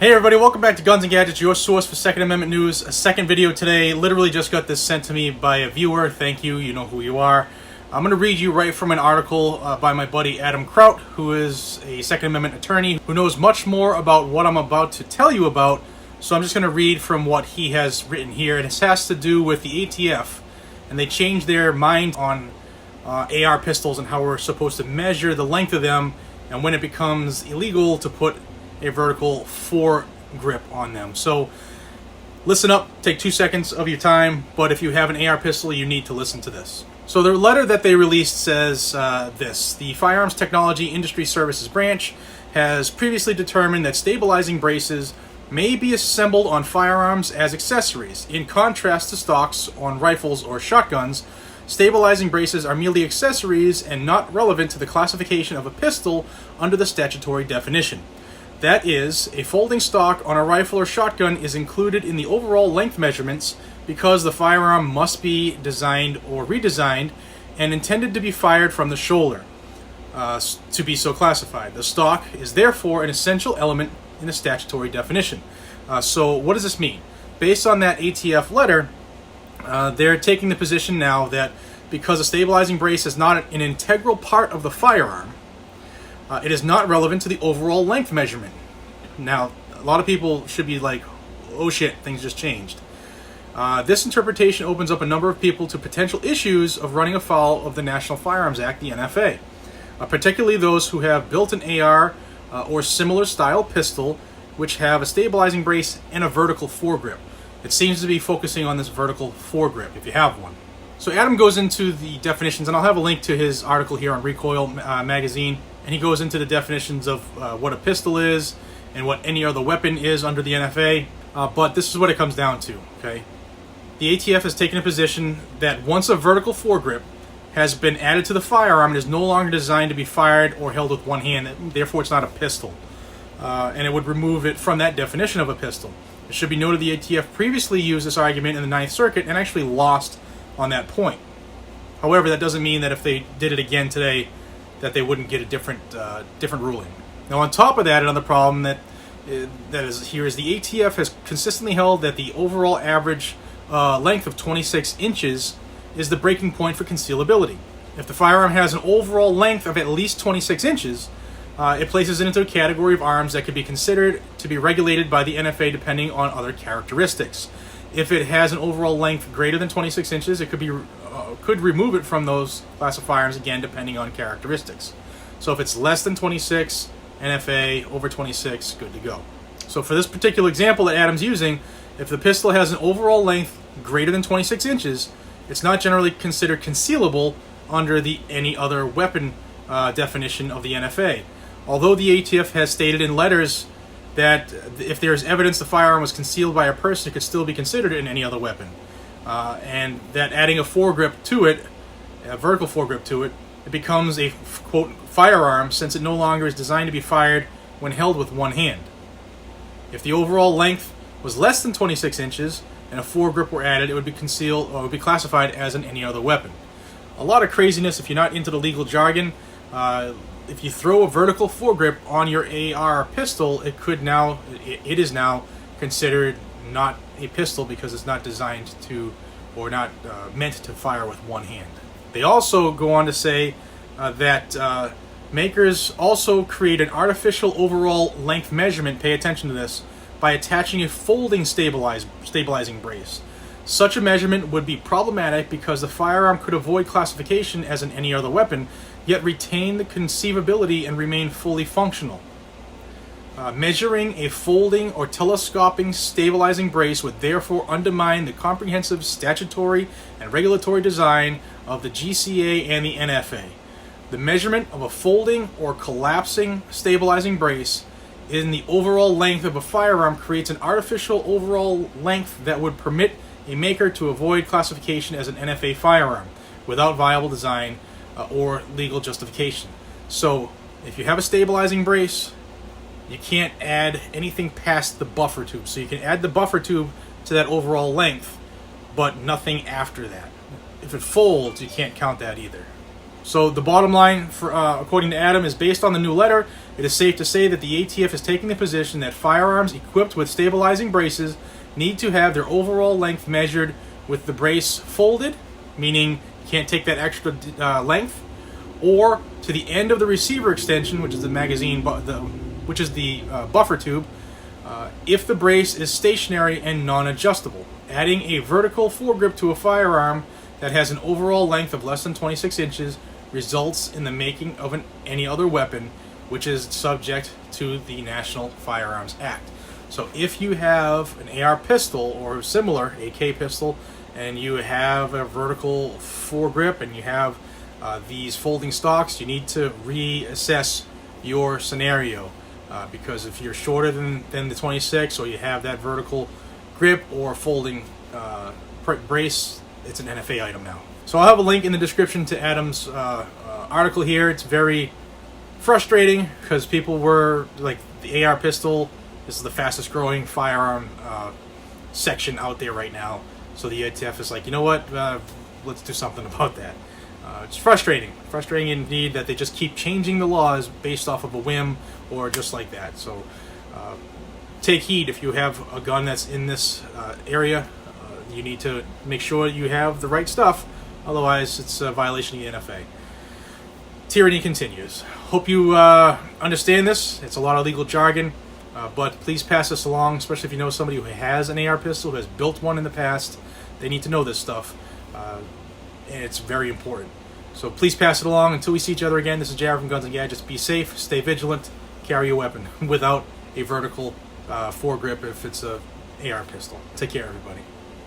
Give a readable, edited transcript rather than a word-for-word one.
Hey everybody, welcome back to Guns and Gadgets, your source for Second Amendment news. A second video today. Literally just got this sent to me by a viewer. Thank you, you know who you are. I'm going to read you right from an article by my buddy Adam Kraut, who is a Second Amendment attorney, who knows much more about what I'm about to tell you about. So I'm just going to read from what he has written here, and it has to do with the ATF, and they changed their mind on AR pistols and how we're supposed to measure the length of them, and when it becomes illegal to put a vertical foregrip on them. So listen up, take 2 seconds of your time, but if you have an AR pistol, you need to listen to this. So the letter that they released says this: the Firearms Technology Industry Services Branch has previously determined that stabilizing braces may be assembled on firearms as accessories. In contrast to stocks on rifles or shotguns, stabilizing braces are merely accessories and not relevant to the classification of a pistol under the statutory definition. That is, a folding stock on a rifle or shotgun is included in the overall length measurements because the firearm must be designed or redesigned and intended to be fired from the shoulder to be so classified. The stock is therefore an essential element in the statutory definition. So what does this mean? Based on that ATF letter, they're taking the position now that because a stabilizing brace is not an integral part of the firearm, it is not relevant to the overall length measurement. Now, a lot of people should be like, oh shit, things just changed. This interpretation opens up a number of people to potential issues of running afoul of the National Firearms Act, the NFA, particularly those who have built an AR or similar style pistol which have a stabilizing brace and a vertical foregrip. It seems to be focusing on this vertical foregrip, if you have one. So Adam goes into the definitions, and I'll have a link to his article here on Recoil magazine, and he goes into the definitions of what a pistol is and what any other weapon is under the NFA, but this is what it comes down to, okay? The ATF has taken a position that once a vertical foregrip has been added to the firearm, it is no longer designed to be fired or held with one hand, therefore it's not a pistol, and it would remove it from that definition of a pistol. It should be noted the ATF previously used this argument in the Ninth Circuit and actually lost on that point. However, that doesn't mean that if they did it again today that they wouldn't get a different ruling. Now, on top of that, another problem that is here is the ATF has consistently held that the overall average length of 26 inches is the breaking point for concealability. If the firearm has an overall length of at least 26 inches, it places it into a category of arms that could be considered to be regulated by the NFA depending on other characteristics. If it has an overall length greater than 26 inches, it could remove it from those class of firearms, again, depending on characteristics. So if it's less than 26, NFA, over 26, good to go. So for this particular example that Adam's using, if the pistol has an overall length greater than 26 inches, it's not generally considered concealable under the any other weapon definition of the NFA. Although the ATF has stated in letters that if there is evidence the firearm was concealed by a person, it could still be considered in any other weapon. And that adding a foregrip to it, a vertical foregrip to it, it becomes a, quote, firearm since it no longer is designed to be fired when held with one hand. If the overall length was less than 26 inches and a foregrip were added, it would be concealed or would be classified as an any other weapon. A lot of craziness if you're not into the legal jargon. If you throw a vertical foregrip on your AR pistol, it is now considered not a pistol because it's not designed to, or not meant to fire with one hand. They also go on to say that makers also create an artificial overall length measurement, pay attention to this, by attaching a folding stabilizing brace. Such a measurement would be problematic because the firearm could avoid classification as an any other weapon, yet retain the conceivability and remain fully functional. Measuring a folding or telescoping stabilizing brace would therefore undermine the comprehensive statutory and regulatory design of the GCA and the NFA. The measurement of a folding or collapsing stabilizing brace in the overall length of a firearm creates an artificial overall length that would permit a maker to avoid classification as an NFA firearm without viable design or legal justification. So if you have a stabilizing brace, you can't add anything past the buffer tube. So you can add the buffer tube to that overall length, but nothing after that. If it folds, you can't count that either. So the bottom line, for according to Adam, is based on the new letter, it is safe to say that the ATF is taking the position that firearms equipped with stabilizing braces need to have their overall length measured with the brace folded, meaning you can't take that extra length, or to the end of the receiver extension, which is the magazine, which is the buffer tube, if the brace is stationary and non-adjustable. Adding a vertical foregrip to a firearm that has an overall length of less than 26 inches results in the making of any other weapon, which is subject to the National Firearms Act. So if you have an AR pistol or similar AK pistol, and you have a vertical foregrip and you have these folding stocks, you need to reassess your scenario, because if you're shorter than the 26, or you have that vertical grip or folding brace, it's an NFA item now. So I'll have a link in the description to Adam's article here. It's very frustrating because people were like, the AR pistol, this is the fastest growing firearm section out there right now. So the ATF is like, you know what, let's do something about that. It's frustrating indeed that they just keep changing the laws based off of a whim or just like that. So take heed if you have a gun that's in this area. You need to make sure you have the right stuff, otherwise it's a violation of the NFA. Tyranny continues. Hope you understand this. It's a lot of legal jargon, but please pass this along, especially if you know somebody who has an AR pistol, who has built one in the past. They need to know this stuff, and it's very important. So please pass it along. Until we see each other again, this is Jared from Guns and Gadgets. Be safe, stay vigilant, carry a weapon without a vertical foregrip if it's a AR pistol. Take care, everybody.